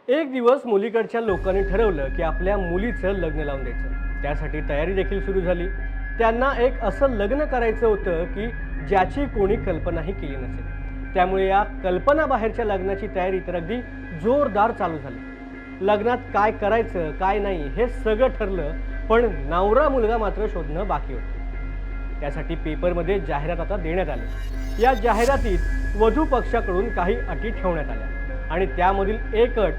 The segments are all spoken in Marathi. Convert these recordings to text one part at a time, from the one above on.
एक दिवस मुलीकडच्या लोकांनी ठरवलं की आपल्या मुलीचं लग्न लावून द्यायचं। त्यासाठी तयारी देखील सुरू झाली। त्यांना एक असं लग्न करायचं होतं की ज्याची कोणी कल्पनाही केली नसेल। त्यामुळे या कल्पना बाहेरच्या लग्नाची तयारी तर अगदी जोरदार चालू झाली। लग्नात काय करायचं काय नाही हे सगळं ठरलं, पण नवरा मुलगा मात्र शोधणं बाकी होतं। त्यासाठी पेपरमध्ये जाहिरात आता देण्यात आली। या जाहिरातीत वधू पक्षाकडून काही अटी ठेवण्यात आल्या आणि त्यामधील एक अट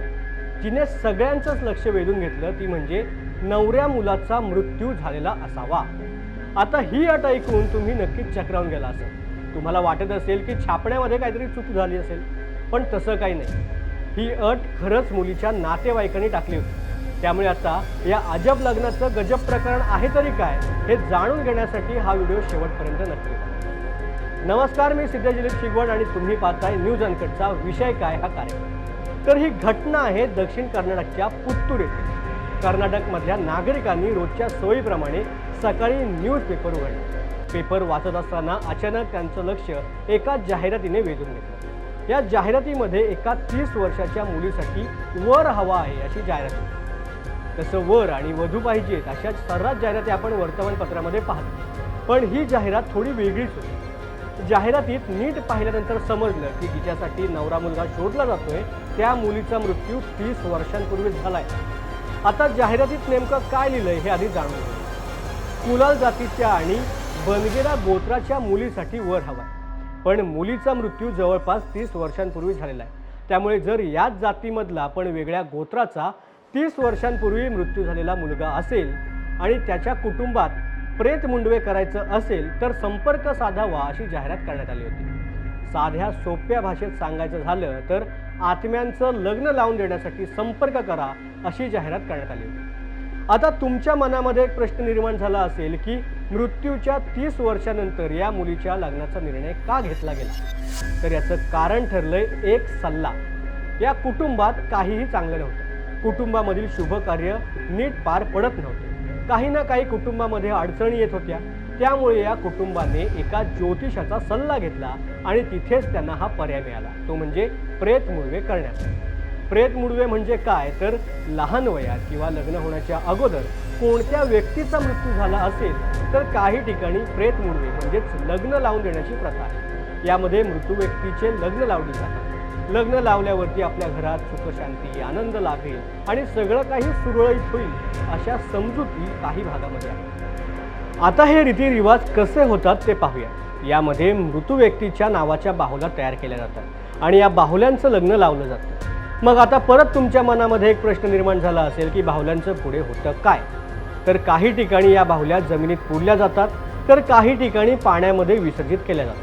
जिने सगळ्यांचंच लक्ष वेधून घेतलं ती म्हणजे नवऱ्या मुलाचा मृत्यू झालेला असावा। आता ही अट ऐकून तुम्ही नक्कीच चक्रावून गेला असेल। तुम्हाला वाटत असेल की छापण्यामध्ये काहीतरी चूक झाली असेल, पण तसं काही नाही। ही अट खरंच मुलीच्या नातेवाईकांनी टाकली होती। त्यामुळे आता या अजब लग्नाचं गजब प्रकरण आहे तरी काय हे जाणून घेण्यासाठी हा व्हिडिओ शेवटपर्यंत नक्की पहा। नमस्कार, मी सिद्धजित शिगवण आणि तुम्ही पाहताय न्यूज अनकटचा विषय काय हा कार्यक्रम। तर ही घटना आहे दक्षिण कर्नाटकच्या पुत्तूर येथे। कर्नाटकमधल्या नागरिकांनी रोजच्या सोयीप्रमाणे सकाळी न्यूज पेपर उघडला। पेपर वाचत असताना अचानक त्यांचं लक्ष एका जाहिरातीने वेधून घेतलं। या जाहिरातीमध्ये एका 30 वर्षाच्या मुलीसाठी वर हवा आहे अशी जाहिरात होती। तसं वर आणि वधू पाहिजेत अशा सर्रास जाहिराती आपण वर्तमानपत्रामध्ये पाहतो, पण ही जाहिरात थोडी वेगळीच होती। जाहिरातीत नीट पाहिल्यानंतर समजलं की जिच्यासाठी नवरा मुलगा शोधला जातोय त्या मुलीचा मृत्यू 30 वर्षांपूर्वीच झालाय। आता जाहिरातीत नेमकं काय लिहिलंय हे आधी जाणून घेऊ। कुलाल जातीच्या आणि बनगेरा गोत्राच्या मुलीसाठी वर हवाय, पण मुलीचा मृत्यू जवळपास 30 वर्षांपूर्वी झालेला आहे। त्यामुळे जर याच जातीमधला पण वेगळ्या गोत्राचा 30 वर्षांपूर्वी मृत्यू झालेला मुलगा असेल आणि त्याच्या कुटुंबात प्रेत मुंडवे करायचं असेल तर संपर्क साधावा अशी जाहिरात करण्यात आली होती। साध्या सोप्या भाषेत सांगायचं झालं तर आत्म्यांचं लग्न लावून देण्यासाठी संपर्क करा अशी जाहिरात करण्यात आली होती। आता तुमच्या मनामध्ये एक प्रश्न निर्माण झाला असेल की मृत्यूच्या 30 वर्षानंतर या मुलीच्या लग्नाचा निर्णय का घेतला गेला। तर याचं कारण ठरलंय एक सल्ला। या कुटुंबात काहीही चांगलं नव्हतं। कुटुंबामधील शुभ कार्य नीट पार पडत नव्हते। काही ना काही कुटुंबामध्ये अडचणी येत होत्या। त्यामुळे या कुटुंबाने एका ज्योतिषाचा सल्ला घेतला आणि तिथेच त्यांना हा पर्याय मिळाला, तो म्हणजे प्रेत मुडवे करण्याचा। प्रेत मुडवे म्हणजे काय तर लहान वयात किंवा लग्न होण्याच्या अगोदर कोणत्या व्यक्तीचा मृत्यू झाला असेल तर काही ठिकाणी प्रेत मुडवे म्हणजेच लग्न लावून देण्याची प्रथा आहे। यामध्ये मृत्यू व्यक्तीचे लग्न लावले जातात। लग्न लावल्यावरती आपल्या घरात सुख शांती आनंद लाभेल आणि सगळं काही सुरळीत होईल अशा समजुती काही भागामध्ये आहेत। आता हे रीतिरिवाज कसे होतात ते पाहूया। यामध्ये मृत्यू व्यक्तीच्या नावाच्या बाहुल्या तयार केल्या जातात आणि या बाहुल्यांचं लग्न लावलं जातं। मग आता परत तुमच्या मनामध्ये एक प्रश्न निर्माण झाला असेल की बाहुल्यांचं पुढे होतं काय। तर काही ठिकाणी या बाहुल्या जमिनीत पुरल्या जातात तर काही ठिकाणी पाण्यामध्ये विसर्जित केल्या जातात।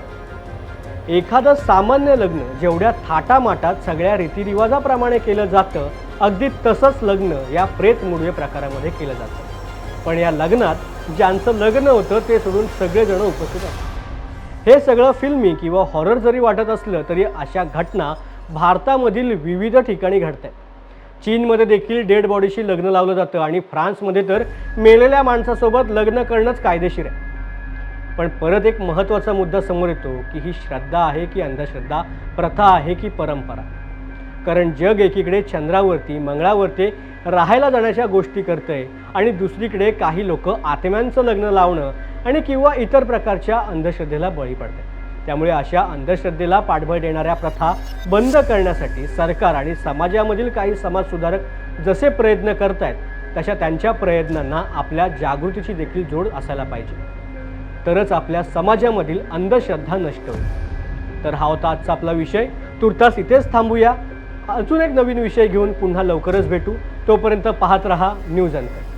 एखादं सामान्य लग्न जेवढ्या थाटामाटात सगळ्या रीतिरिवाजाप्रमाणे केलं जातं अगदी तसंच लग्न या प्रेत मुडवे प्रकारामध्ये केलं जातं। पण या लग्नात ज्यांचं लग्न होतं ते सोडून सगळेजण उपस्थित असतात। हे सगळं फिल्मी किंवा हॉरर जरी वाटत असलं तरी अशा घटना भारतामधील विविध ठिकाणी घडत आहेत। चीनमध्ये देखील डेड बॉडीशी लग्न लावलं जातं आणि फ्रान्समध्ये तर मेलेल्या माणसासोबत लग्न करणंच कायदेशीर आहे। पण परत एक महत्त्वाचा मुद्दा समोर येतो की ही श्रद्धा आहे की अंधश्रद्धा, प्रथा आहे की परंपरा। कारण जग एकीकडे चंद्रावरती मंगळावरती राहायला जाण्याच्या गोष्टी करतंय आणि दुसरीकडे काही लोक आत्म्यांचं लग्न लावणं आणि किंवा इतर प्रकारच्या अंधश्रद्धेला बळी पडतात। त्यामुळे अशा अंधश्रद्धेला पाठबळ देणाऱ्या प्रथा बंद करण्यासाठी सरकार आणि समाजामधील काही समाजसुधारक जसे प्रयत्न करतायत तशा त्यांच्या प्रयत्नांना आपल्या जागृतीची देखील जोड असायला पाहिजे, तरच आपल्या समाजामधील अंधश्रद्धा नष्ट होईल। तर हा होता आजचा आपला विषय। तुर्तास इथेच थांबूया। अजून एक नवीन विषय घेऊन पुन्हा लवकरच भेटू। तोपर्यंत पाहत रहा न्यूज अनकट।